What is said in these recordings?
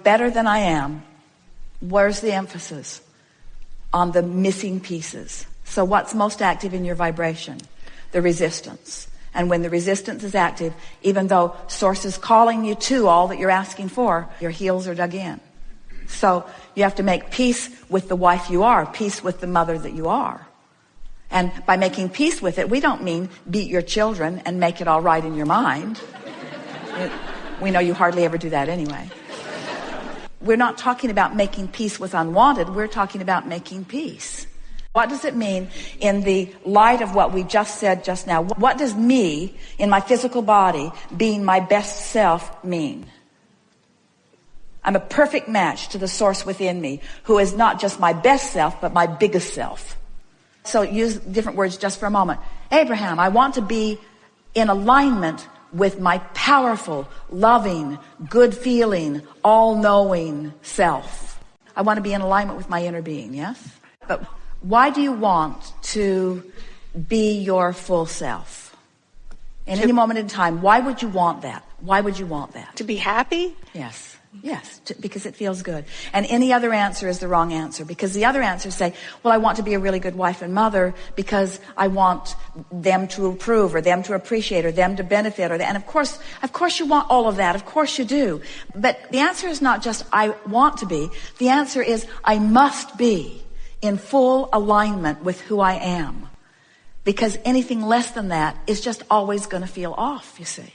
better than I am, where's the emphasis? On the missing pieces. So what's most active in your vibration? The resistance. And when the resistance is active, even though Source is calling you to all that you're asking for, your heels are dug in. So you have to make peace with the wife you are, peace with the mother that you are. And by making peace with it, we don't mean beat your children and make it all right in your mind. We know you hardly ever do that anyway. We're not talking about making peace with unwanted. We're talking about making peace. What does it mean in the light of what we just said just now? What does me, in my physical body, being my best self mean? I'm a perfect match to the Source within me, who is not just my best self, but my biggest self. So use different words just for a moment. Abraham, I want to be in alignment with my powerful, loving, good-feeling, all-knowing self. I want to be in alignment with my inner being, yes? But why do you want to be your full self? In any moment in time, why would you want that? Why would you want that? To be happy? Yes. Yes, because it feels good. And any other answer is the wrong answer, because the other answers say, well, I want to be a really good wife and mother because I want them to approve or them to appreciate or them to benefit and of course you want all of that. Of course you do. But the answer is not just I want to be. The answer is I must be in full alignment with who I am, because anything less than that is just always going to feel off, you see.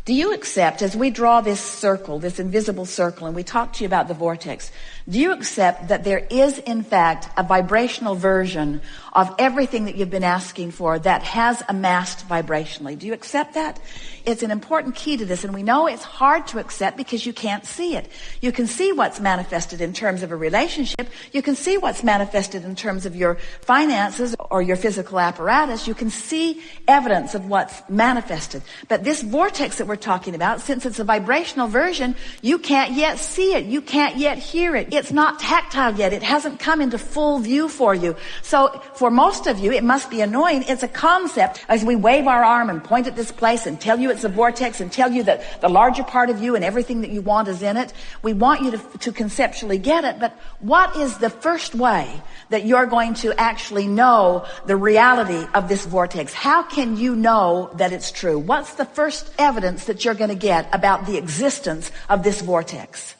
Do you accept, as we draw this circle, this invisible circle, and we talk to you about the vortex, do you accept that there is, in fact, a vibrational version of everything that you've been asking for that has amassed vibrationally? Do you accept that? It's an important key to this, and we know it's hard to accept because you can't see it. You can see what's manifested in terms of a relationship. You can see what's manifested in terms of your finances or your physical apparatus. You can see evidence of what's manifested. But this vortex that we're talking about, since it's a vibrational version, you can't yet see it. You can't yet hear it. It's not tactile yet. It hasn't come into full view for you. So for most of you, it must be annoying. It's a concept. As we wave our arm and point at this place and tell you it's a vortex and tell you that the larger part of you and everything that you want is in it, we want you to conceptually get it. But what is the first way that you're going to actually know the reality of this vortex? How can you know that it's true? What's the first evidence that you're going to get about the existence of this vortex?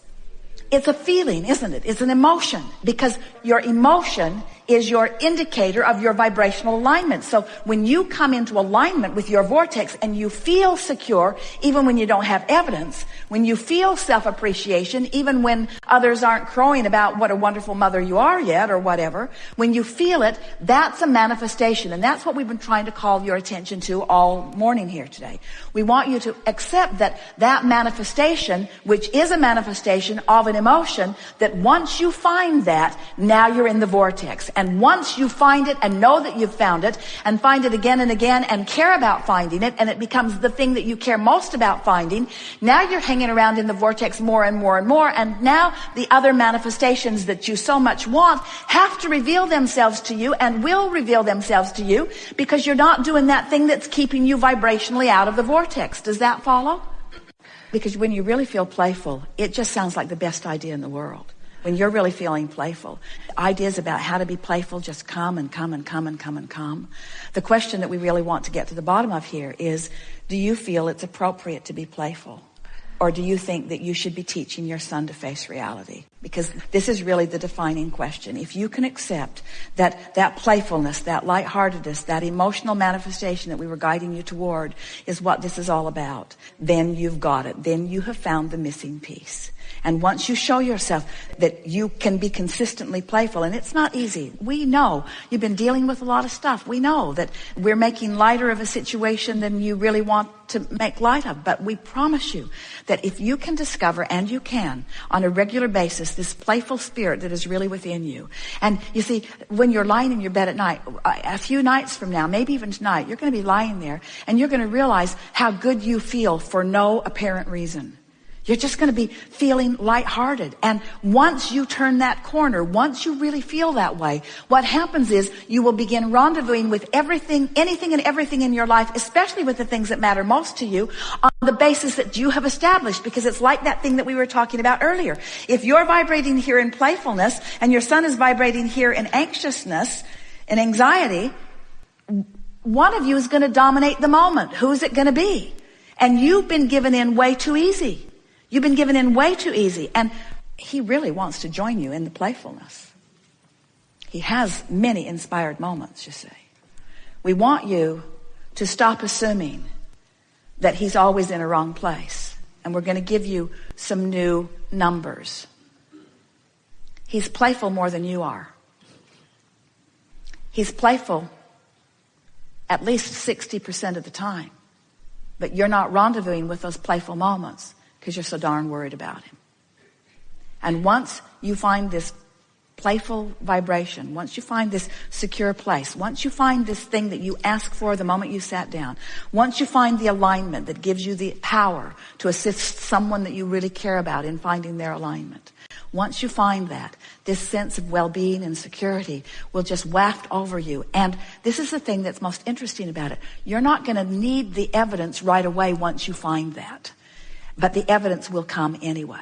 It's a feeling, isn't it? It's an emotion, because your emotion is your indicator of your vibrational alignment. So when you come into alignment with your vortex and you feel secure, even when you don't have evidence, when you feel self-appreciation, even when others aren't crowing about what a wonderful mother you are yet or whatever, when you feel it, that's a manifestation. And that's what we've been trying to call your attention to all morning here today. We want you to accept that manifestation, which is a manifestation of an emotion, that once you find that, now you're in the vortex. And once you find it and know that you've found it and find it again and again and care about finding it, and it becomes the thing that you care most about finding, now you're hanging around in the vortex more and more and more, and now the other manifestations that you so much want have to reveal themselves to you and will reveal themselves to you, because you're not doing that thing that's keeping you vibrationally out of the vortex. Does that follow? Because when you really feel playful, it just sounds like the best idea in the world. When you're really feeling playful, ideas about how to be playful just come and come and come and come and come. The question that we really want to get to the bottom of here is, do you feel it's appropriate to be playful? Or do you think that you should be teaching your son to face reality? Because this is really the defining question. If you can accept that playfulness, that lightheartedness, that emotional manifestation that we were guiding you toward is what this is all about, then you've got it. Then you have found the missing piece. And once you show yourself that you can be consistently playful, and it's not easy. We know you've been dealing with a lot of stuff. We know that we're making lighter of a situation than you really want to make light of. But we promise you that if you can discover, and you can, on a regular basis, this playful spirit that is really within you. And you see, when you're lying in your bed at night, a few nights from now, maybe even tonight, you're going to be lying there and you're going to realize how good you feel for no apparent reason. You're just going to be feeling lighthearted. And once you turn that corner, once you really feel that way, what happens is you will begin rendezvousing with everything, anything and everything in your life, especially with the things that matter most to you, on the basis that you have established, because it's like that thing that we were talking about earlier. If you're vibrating here in playfulness and your son is vibrating here in anxiousness and anxiety, one of you is going to dominate the moment. Who is it going to be? And you've been given in way too easy. You've been given in way too easy. And he really wants to join you in the playfulness. He has many inspired moments, you see. We want you to stop assuming that he's always in a wrong place. And we're going to give you some new numbers. He's playful more than you are. He's playful at least 60% of the time. But you're not rendezvousing with those playful moments because you're so darn worried about him. And once you find this playful vibration, once you find this secure place, once you find this thing that you asked for the moment you sat down, once you find the alignment that gives you the power to assist someone that you really care about in finding their alignment, once you find that, this sense of well-being and security will just waft over you. And this is the thing that's most interesting about it. You're not going to need the evidence right away once you find that. But the evidence will come anyway.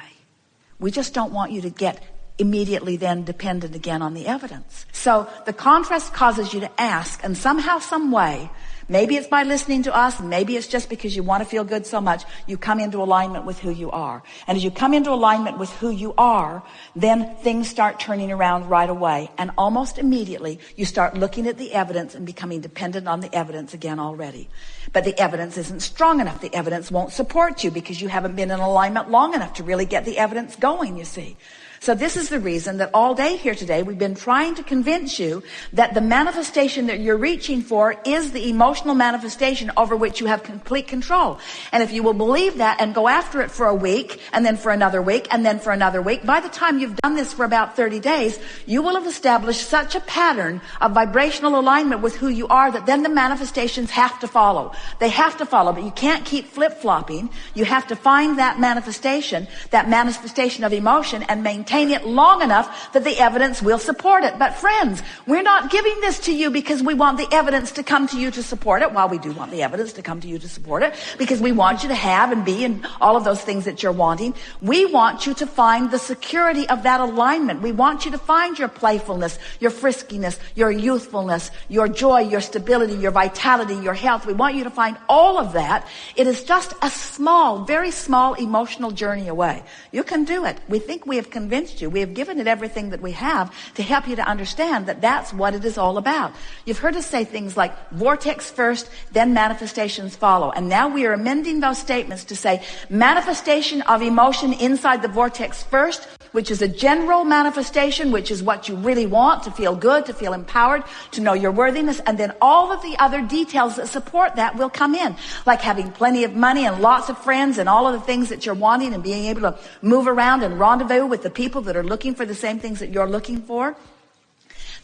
We just don't want you to get immediately then dependent again on the evidence. So the contrast causes you to ask, and somehow, some way, maybe it's by listening to us, maybe it's just because you want to feel good so much, you come into alignment with who you are. And as you come into alignment with who you are, then things start turning around right away. And almost immediately, you start looking at the evidence and becoming dependent on the evidence again already. But the evidence isn't strong enough. The evidence won't support you because you haven't been in alignment long enough to really get the evidence going, you see. So this is the reason that all day here today we've been trying to convince you that the manifestation that you're reaching for is the emotional manifestation over which you have complete control. And if you will believe that and go after it for a week, and then for another week, and then for another week, by the time you've done this for about 30 days, you will have established such a pattern of vibrational alignment with who you are that then the manifestations have to follow. They have to follow, but you can't keep flip-flopping. You have to find that manifestation of emotion, and maintain it long enough that the evidence will support it. But friends, we're not giving this to you because we want the evidence to come to you to support it. While we do want the evidence to come to you to support it, because we want you to have and be and all of those things that you're wanting, we want you to find the security of that alignment. We want you to find your playfulness, your friskiness, your youthfulness, your joy, your stability, your vitality, your health. We want you to find all of that. It is just a small, very small emotional journey away. You can do it. We think we have convinced you. We have given it everything that we have to help you to understand that that's what it is all about. You've heard us say things like vortex first, then manifestations follow. And now we are amending those statements to say manifestation of emotion inside the vortex first, which is a general manifestation, which is what you really want, to feel good, to feel empowered, to know your worthiness. And then all of the other details that support that will come in, like having plenty of money and lots of friends and all of the things that you're wanting, and being able to move around and rendezvous with the people that are looking for the same things that you're looking for.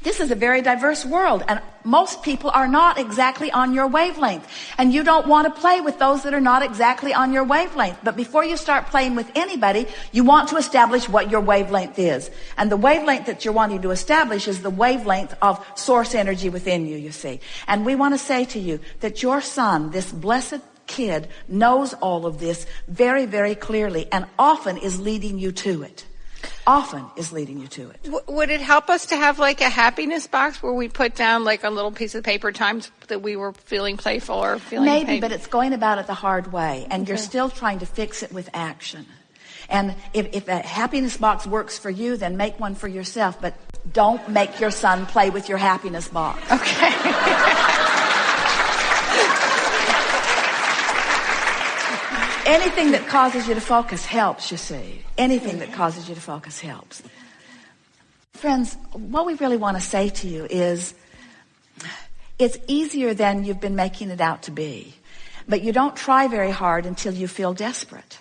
This is a very diverse world, and most people are not exactly on your wavelength. And you don't want to play with those that are not exactly on your wavelength. But before you start playing with anybody, you want to establish what your wavelength is. And the wavelength that you're wanting to establish is the wavelength of source energy within you, you see. And we want to say to you that your son, this blessed kid, knows all of this very, very clearly, and often is leading you to it. Often is leading you to it. Would it help us to have like a happiness box where we put down like a little piece of paper times that we were feeling playful or feeling maybe pain? But it's going about it the hard way, and Okay. You're still trying to fix it with action. And if a happiness box works for you, then make one for yourself, but don't make your son play with your happiness box. Okay. Anything that causes you to focus helps, you see. Anything that causes you to focus helps. Friends, what we really want to say to you is, it's easier than you've been making it out to be. But you don't try very hard until you feel desperate.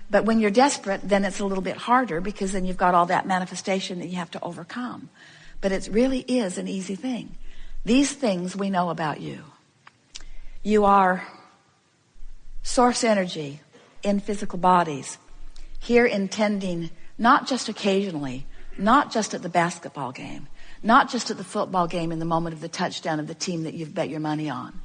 But when you're desperate, then it's a little bit harder, because then you've got all that manifestation that you have to overcome. But it really is an easy thing. These things we know about you. You are source energy in physical bodies, here intending not just occasionally, not just at the basketball game, not just at the football game in the moment of the touchdown of the team that you've bet your money on,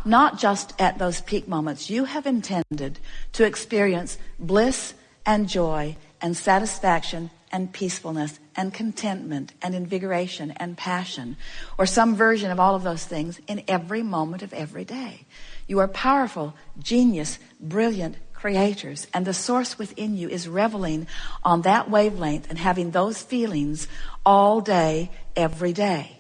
not just at those peak moments. You have intended to experience bliss and joy and satisfaction and peacefulness and contentment and invigoration and passion, or some version of all of those things in every moment of every day. You are powerful, genius, brilliant creators, and the source within you is reveling on that wavelength and having those feelings all day, every day.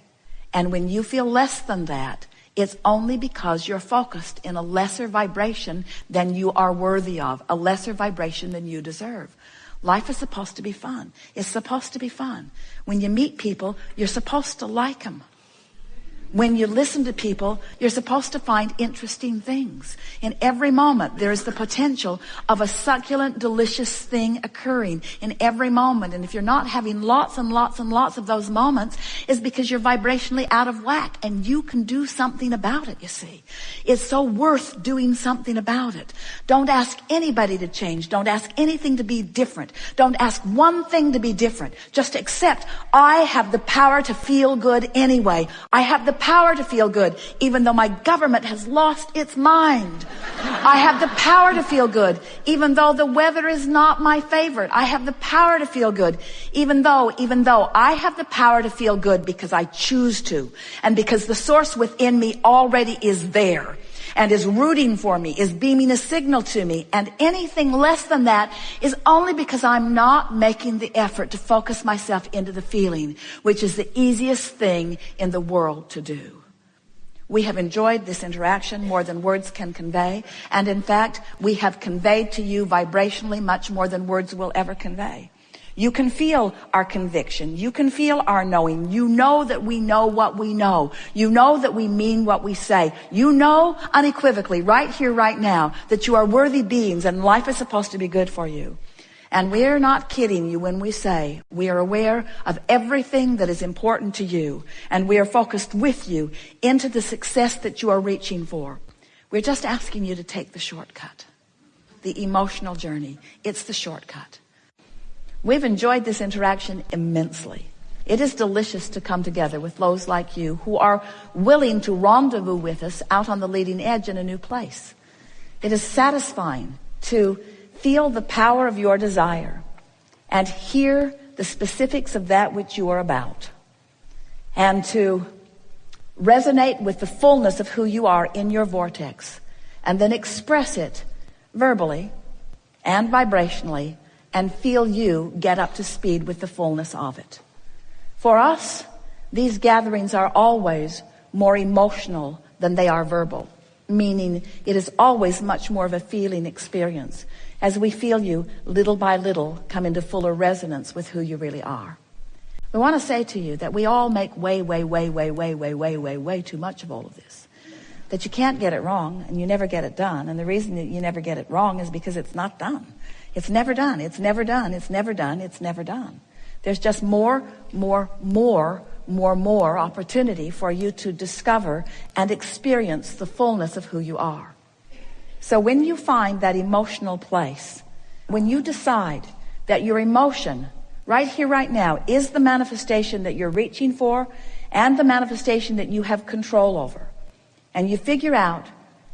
And when you feel less than that, it's only because you're focused in a lesser vibration than you are worthy of, a lesser vibration than you deserve. Life is supposed to be fun. It's supposed to be fun. When you meet people, you're supposed to like them. When you listen to people, you're supposed to find interesting things. In every moment, there is the potential of a succulent, delicious thing occurring in every moment. And if you're not having lots and lots and lots of those moments, it's because you're vibrationally out of whack, and you can do something about it, you see. It's so worth doing something about it. Don't ask anybody to change. Don't ask anything to be different. Don't ask one thing to be different. Just accept, I have the power to feel good anyway. I have the power to feel good, even though my government has lost its mind. I have the power to feel good, even though the weather is not my favorite. I have the power to feel good, even though I have the power to feel good because I choose to, and because the source within me already is there and is rooting for me, is beaming a signal to me. And anything less than that is only because I'm not making the effort to focus myself into the feeling, which is the easiest thing in the world to do. We have enjoyed this interaction more than words can convey. And in fact, we have conveyed to you vibrationally much more than words will ever convey. You can feel our conviction. You can feel our knowing. You know that we know what we know. You know that we mean what we say. You know unequivocally, right here, right now, that you are worthy beings and life is supposed to be good for you. And we're not kidding you when we say we are aware of everything that is important to you, and we are focused with you into the success that you are reaching for. We're just asking you to take the shortcut, the emotional journey. It's the shortcut. We've enjoyed this interaction immensely. It is delicious to come together with those like you who are willing to rendezvous with us out on the leading edge in a new place. It is satisfying to feel the power of your desire and hear the specifics of that which you are about, and to resonate with the fullness of who you are in your vortex, and then express it verbally and vibrationally, and feel you get up to speed with the fullness of it. For us, these gatherings are always more emotional than they are verbal, meaning it is always much more of a feeling experience as we feel you little by little come into fuller resonance with who you really are. We want to say to you that we all make way too much of all of this. That you can't get it wrong and you never get it done. And the reason that you never get it wrong is because it's not done. It's never done. It's never done. It's never done. It's never done. There's just more opportunity for you to discover and experience the fullness of who you are. So when you find that emotional place, when you decide that your emotion right here, right now, is the manifestation that you're reaching for and the manifestation that you have control over, and you figure out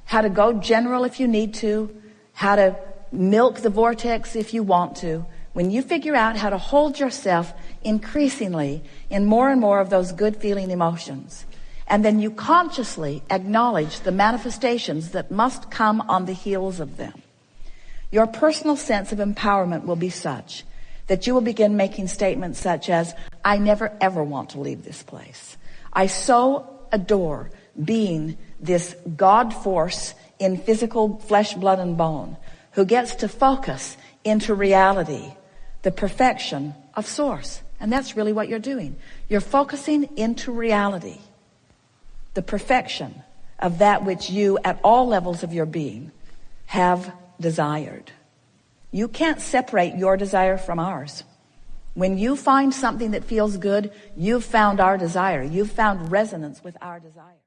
how to go general if you need to, how to milk the vortex if you want to, when you figure out how to hold yourself increasingly in more and more of those good feeling emotions, and then you consciously acknowledge the manifestations that must come on the heels of them, your personal sense of empowerment will be such that you will begin making statements such as, I never ever want to leave this place. I so adore being this God force in physical flesh, blood, and bone who gets to focus into reality, the perfection of Source. And that's really what you're doing. You're focusing into reality, the perfection of that which you, at all levels of your being, have desired. You can't separate your desire from ours. When you find something that feels good, you've found our desire. You've found resonance with our desire.